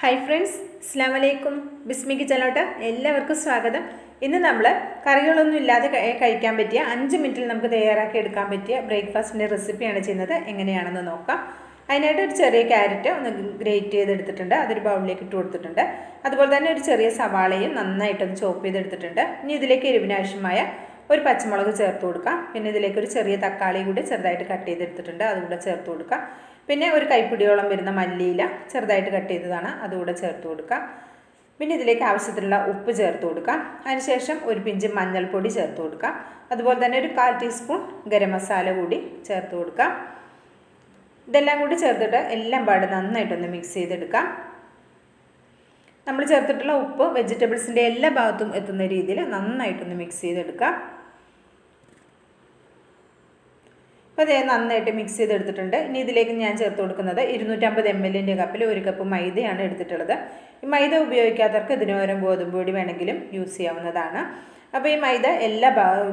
Hi friends, അസ്സലാമു അലൈക്കും. ബിസ്മി കിച്ചണിലോട്ട് എല്ലാവർക്കും സ്വാഗതം. ഇന്ന് നമ്മൾ കറികളൊന്നും ഇല്ലാതെ കഴിക്കാൻ പറ്റിയ 5 മിനിറ്റിൽ നമുക്ക് തയ്യാറാക്കി എടുക്കാൻ പറ്റിയ ബ്രേക്ക്ഫാസ്റ്റിൻ്റെ റെസിപ്പിയാണ് ചെയ്യുന്നത്. എങ്ങനെയാണെന്ന് നോക്കാം. അതിനായിട്ട് ഒരു ചെറിയ ക്യാരറ്റ് ഒന്ന് ഗ്രേറ്റ് ചെയ്തെടുത്തിട്ടുണ്ട്, അതൊരു ബൗളിലേക്ക് ഇട്ട് കൊടുത്തിട്ടുണ്ട്. അതുപോലെ തന്നെ ഒരു ചെറിയ സവാളയും നന്നായിട്ടൊന്ന് ചോപ്പ് ചെയ്തെടുത്തിട്ടുണ്ട്. ഇനി ഇതിലേക്ക് എരിവിന് ആവശ്യമായ ഒരു പച്ചമുളക് ചേർത്ത് കൊടുക്കാം. പിന്നെ ഇതിലേക്ക് ഒരു ചെറിയ തക്കാളി കൂടി ചെറുതായിട്ട് കട്ട് ചെയ്തെടുത്തിട്ടുണ്ട്, അതുകൂടെ ചേർത്ത് കൊടുക്കാം. പിന്നെ ഒരു കൈപ്പിടിയോളം വരുന്ന മല്ലിയില ചെറുതായിട്ട് കട്ട് ചെയ്തതാണ്, അതുകൂടെ ചേർത്ത് കൊടുക്കാം. പിന്നെ ഇതിലേക്ക് ആവശ്യത്തിനുള്ള ഉപ്പ് ചേർത്ത് കൊടുക്കാം. അതിനുശേഷം ഒരു പിഞ്ച് മഞ്ഞൾപ്പൊടി ചേർത്ത് കൊടുക്കാം. അതുപോലെ തന്നെ ഒരു 1/4 ടീസ്പൂൺ ഗരം മസാല കൂടി ചേർത്ത് കൊടുക്കാം. ഇതെല്ലാം കൂടി ചേർത്തിട്ട് എല്ലാം പാടെ നന്നായിട്ടൊന്ന് മിക്സ് ചെയ്തെടുക്കാം. നമ്മൾ ചേർത്തിട്ടുള്ള ഉപ്പ് വെജിറ്റബിൾസിൻ്റെ എല്ലാ ഭാഗത്തും എത്തുന്ന രീതിയിൽ നന്നായിട്ടൊന്ന് മിക്സ് ചെയ്തെടുക്കാം. അപ്പോൾ അതേ നന്നായിട്ട് മിക്സ് ചെയ്തെടുത്തിട്ടുണ്ട്. ഇനി ഇതിലേക്ക് ഞാൻ ചേർത്ത് കൊടുക്കുന്നത് 250 ml കപ്പിൽ 1 കപ്പ് മൈദയാണ് എടുത്തിട്ടുള്ളത്. ഈ മൈദ ഉപയോഗിക്കാത്തവർക്ക് ഇതിന് പകരം ഗോതമ്പ് പൊടി വേണമെങ്കിലും യൂസ് ചെയ്യാവുന്നതാണ്. അപ്പോൾ ഈ മൈദ എല്ലാ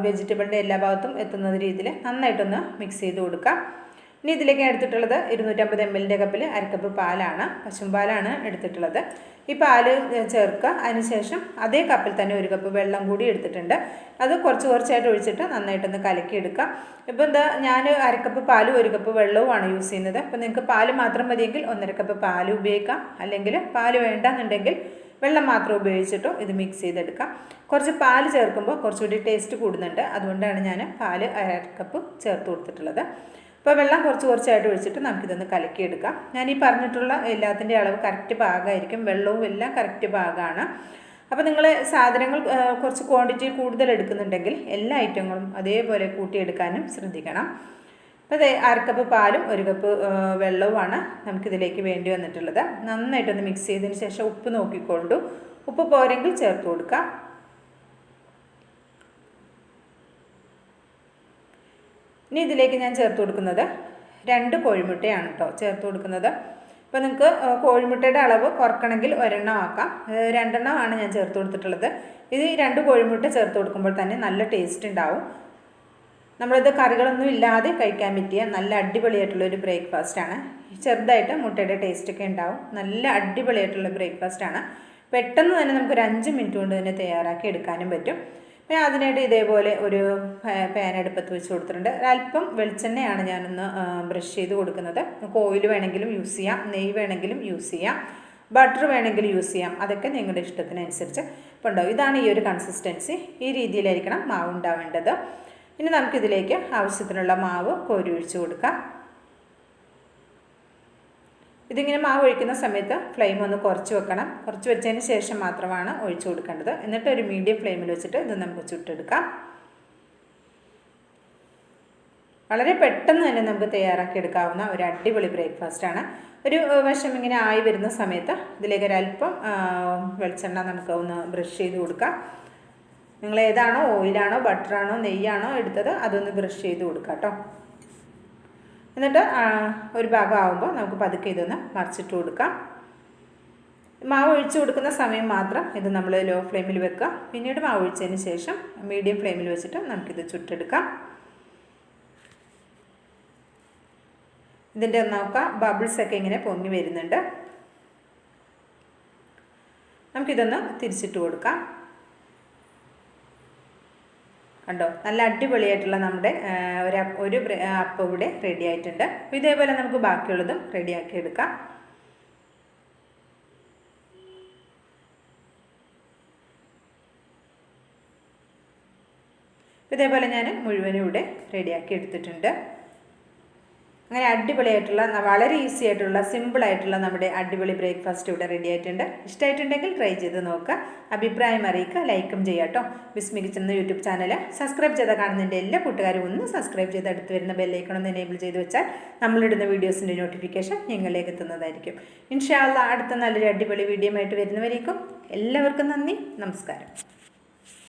വെജിറ്റബിളിൻ്റെ എല്ലാ ഭാഗത്തും എത്തുന്ന രീതിയിൽ നന്നായിട്ടൊന്ന് മിക്സ് ചെയ്ത് കൊടുക്കാം. ഇനി ഇതിലേക്ക് ഞാൻ എടുത്തിട്ടുള്ളത് 250 ml കപ്പിൽ 1/2 കപ്പ് പാലാണ്, പശുമ്പാലാണ് എടുത്തിട്ടുള്ളത്. ഈ പാല് ചേർക്കുക. അതിനുശേഷം അതേ കപ്പിൽ തന്നെ 1 കപ്പ് വെള്ളം കൂടി എടുത്തിട്ടുണ്ട്. അത് കുറച്ചായിട്ട് ഒഴിച്ചിട്ട് നന്നായിട്ടൊന്ന് കലക്കിയെടുക്കുക. ഇപ്പോൾ ഞാൻ 1/2 കപ്പ് പാലും 1 കപ്പ് വെള്ളവുമാണ് യൂസ് ചെയ്യുന്നത്. അപ്പോൾ നിങ്ങൾക്ക് പാല് മാത്രം മതിയെങ്കിൽ 1.5 കപ്പ് പാല് ഉപയോഗിക്കാം, അല്ലെങ്കിൽ പാല് വേണ്ടെന്നുണ്ടെങ്കിൽ വെള്ളം മാത്രം ഉപയോഗിച്ചിട്ടും ഇത് മിക്സ് ചെയ്തെടുക്കാം. കുറച്ച് പാല് ചേർക്കുമ്പോൾ കുറച്ചുകൂടി ടേസ്റ്റ് കൂടുന്നുണ്ട്, അതുകൊണ്ടാണ് ഞാൻ പാല് 1/2 കപ്പ് ചേർത്ത് കൊടുത്തിട്ടുള്ളത്. അപ്പോൾ വെള്ളം കുറച്ചായിട്ട് ഒഴിച്ചിട്ട് നമുക്കിതൊന്ന് കലക്കിയെടുക്കാം. ഞാൻ ഈ പറഞ്ഞിട്ടുള്ള എല്ലാത്തിൻ്റെ അളവ് കറക്റ്റ് പാകമായിരിക്കും, വെള്ളവും എല്ലാം കറക്റ്റ് പാകമാണ്. അപ്പോൾ നിങ്ങൾ സാധനങ്ങൾ കുറച്ച് ക്വാണ്ടിറ്റി കൂടുതൽ എടുക്കുന്നുണ്ടെങ്കിൽ എല്ലാ ഐറ്റങ്ങളും അതേപോലെ കൂട്ടിയെടുക്കാനും ശ്രദ്ധിക്കണം. അപ്പോൾ അത് 1/2 കപ്പ് പാലും 1 കപ്പ് വെള്ളവുമാണ് നമുക്കിതിലേക്ക് വേണ്ടി വന്നിട്ടുള്ളത്. നന്നായിട്ടൊന്ന് മിക്സ് ചെയ്തതിന് ശേഷം ഉപ്പ് നോക്കിക്കൊണ്ടു, ഉപ്പ് പോരെങ്കിൽ ചേർത്ത് കൊടുക്കാം. ഇനി ഇതിലേക്ക് ഞാൻ ചേർത്ത് കൊടുക്കുന്നത് 2 കോഴിമുട്ടയാണ് കേട്ടോ ചേർത്ത് കൊടുക്കുന്നത്. അപ്പോൾ നിങ്ങൾക്ക് കോഴിമുട്ടയുടെ അളവ് കുറക്കണമെങ്കിൽ 1 ആക്കാം, 2 ആണ് ഞാൻ ചേർത്ത് കൊടുത്തിട്ടുള്ളത്. ഇത് 2 കോഴിമുട്ട ചേർത്ത് കൊടുക്കുമ്പോൾ തന്നെ നല്ല ടേസ്റ്റ് ഉണ്ടാവും. നമ്മളിത് കറികളൊന്നും ഇല്ലാതെ കഴിക്കാൻ പറ്റിയ നല്ല അടിപൊളിയായിട്ടുള്ളൊരു ബ്രേക്ക്ഫാസ്റ്റാണ്. ചെറുതായിട്ട് മുട്ടയുടെ ടേസ്റ്റൊക്കെ ഉണ്ടാവും. നല്ല അടിപൊളിയായിട്ടുള്ള ബ്രേക്ക്ഫാസ്റ്റാണ്. പെട്ടെന്ന് തന്നെ നമുക്കൊരു 5 മിനിറ്റ് കൊണ്ട് തന്നെ തയ്യാറാക്കി എടുക്കാനും പറ്റും. പിന്നെ അതിനായിട്ട് ഇതേപോലെ ഒരു പാൻ അടുപ്പത്ത് വെച്ച് കൊടുത്തിട്ടുണ്ട്. ഒരല്പം വെളിച്ചെണ്ണയാണ് ഞാനൊന്ന് ബ്രഷ് ചെയ്ത് കൊടുക്കുന്നത്. നമുക്ക് ഓയിൽ വേണമെങ്കിലും യൂസ് ചെയ്യാം, നെയ്യ് വേണമെങ്കിലും യൂസ് ചെയ്യാം, ബട്ടർ വേണമെങ്കിലും യൂസ് ചെയ്യാം, അതൊക്കെ നിങ്ങളുടെ ഇഷ്ടത്തിനനുസരിച്ച്. ഇപ്പോൾ ഉണ്ടോ, ഇതാണ് ഈ ഒരു കൺസിസ്റ്റൻസി. ഈ രീതിയിലായിരിക്കണം മാവ് ഉണ്ടാവേണ്ടത്. ഇനി നമുക്കിതിലേക്ക് ആവശ്യത്തിനുള്ള മാവ് കോരി ഒഴിച്ച് കൊടുക്കാം. ഇതിങ്ങനെ മാവ് ഒഴിക്കുന്ന സമയത്ത് ഫ്ലെയിം ഒന്ന് കുറച്ച് വെക്കണം. കുറച്ച് വെച്ചതിന് ശേഷം മാത്രമാണ് ഒഴിച്ചു കൊടുക്കേണ്ടത്. എന്നിട്ട് ഒരു മീഡിയം ഫ്ലെയിമിൽ വെച്ചിട്ട് ഇത് നമുക്ക് ചുട്ടെടുക്കാം. വളരെ പെട്ടെന്ന് തന്നെ നമുക്ക് തയ്യാറാക്കി എടുക്കാവുന്ന ഒരു അടിപൊളി ബ്രേക്ക്ഫാസ്റ്റാണ്. ഒരു വശം ഇങ്ങനെ ആയി വരുന്ന സമയത്ത് ഇതിലേക്ക് ഒരല്പം വെളിച്ചെണ്ണ നമുക്ക് ഒന്ന് ബ്രഷ് ചെയ്ത് കൊടുക്കാം. നിങ്ങൾ ഏതാണോ, ഓയിലാണോ ബട്ടറാണോ നെയ്യാണോ എടുത്തത് അതൊന്ന് ബ്രഷ് ചെയ്ത് കൊടുക്കാം കേട്ടോ. എന്നിട്ട് ഒരു ഭാഗം ആകുമ്പോൾ നമുക്ക് പതുക്കെ ഇതൊന്ന് മറിച്ചിട്ട് കൊടുക്കാം. മാവ് ഒഴിച്ച് കൊടുക്കുന്ന സമയം മാത്രം ഇത് നമ്മൾ ലോ ഫ്ലെയിമിൽ വെക്കുക. പിന്നീട് മാവ് ഒഴിച്ചതിന് ശേഷം മീഡിയം ഫ്ലെയിമിൽ വെച്ചിട്ട് നമുക്കിത് ചുട്ടെടുക്കാം. ഇതിൻ്റെ നോക്കാം, ബബിൾസൊക്കെ ഇങ്ങനെ പൊങ്ങി വരുന്നുണ്ട്. നമുക്കിതൊന്ന് തിരിച്ചിട്ട് കൊടുക്കാം. കണ്ടോ, നല്ല അടിപൊളിയായിട്ടുള്ള നമ്മുടെ ഒരു അപ്പം ഇവിടെ റെഡി ആയിട്ടുണ്ട്. അപ്പോൾ ഇതേപോലെ നമുക്ക് ബാക്കിയുള്ളതും റെഡിയാക്കി എടുക്കാം. ഇതേപോലെ ഞാൻ മുഴുവനും ഇവിടെ റെഡിയാക്കി എടുത്തിട്ടുണ്ട്. അങ്ങനെ അടിപൊളിയായിട്ടുള്ള വളരെ ഈസി ആയിട്ടുള്ള സിമ്പിളായിട്ടുള്ള നമ്മുടെ അടിപൊളി ബ്രേക്ക്ഫാസ്റ്റ് ഇവിടെ റെഡി ആയിട്ടുണ്ട്. ഇഷ്ടമായിട്ടുണ്ടെങ്കിൽ ട്രൈ ചെയ്ത് നോക്കുക, അഭിപ്രായം അറിയിക്കുക, ലൈക്കും ചെയ്യുക കേട്ടോ. ബിസ്മി കിച്ചൺ എന്ന യൂട്യൂബ് ചാനൽ സബ്സ്ക്രൈബ് ചെയ്ത കാണുന്നതിൻ്റെ എല്ലാ കൂട്ടുകാരും ഒന്ന് സബ്സ്ക്രൈബ് ചെയ്ത് അടുത്ത് വരുന്ന ബെല്ലൈക്കൺ ഒന്ന് എനേബിൾ ചെയ്ത് വെച്ചാൽ നമ്മളിടുന്ന വീഡിയോസിൻ്റെ നോട്ടിഫിക്കേഷൻ നിങ്ങളിലേക്ക് എത്തുന്നതായിരിക്കും. ഇൻഷാ അല്ലാഹ് അടുത്ത നല്ലൊരു അടിപൊളി വീഡിയോ ആയിട്ട് വരുന്നവരേക്കും എല്ലാവർക്കും നന്ദി, നമസ്കാരം.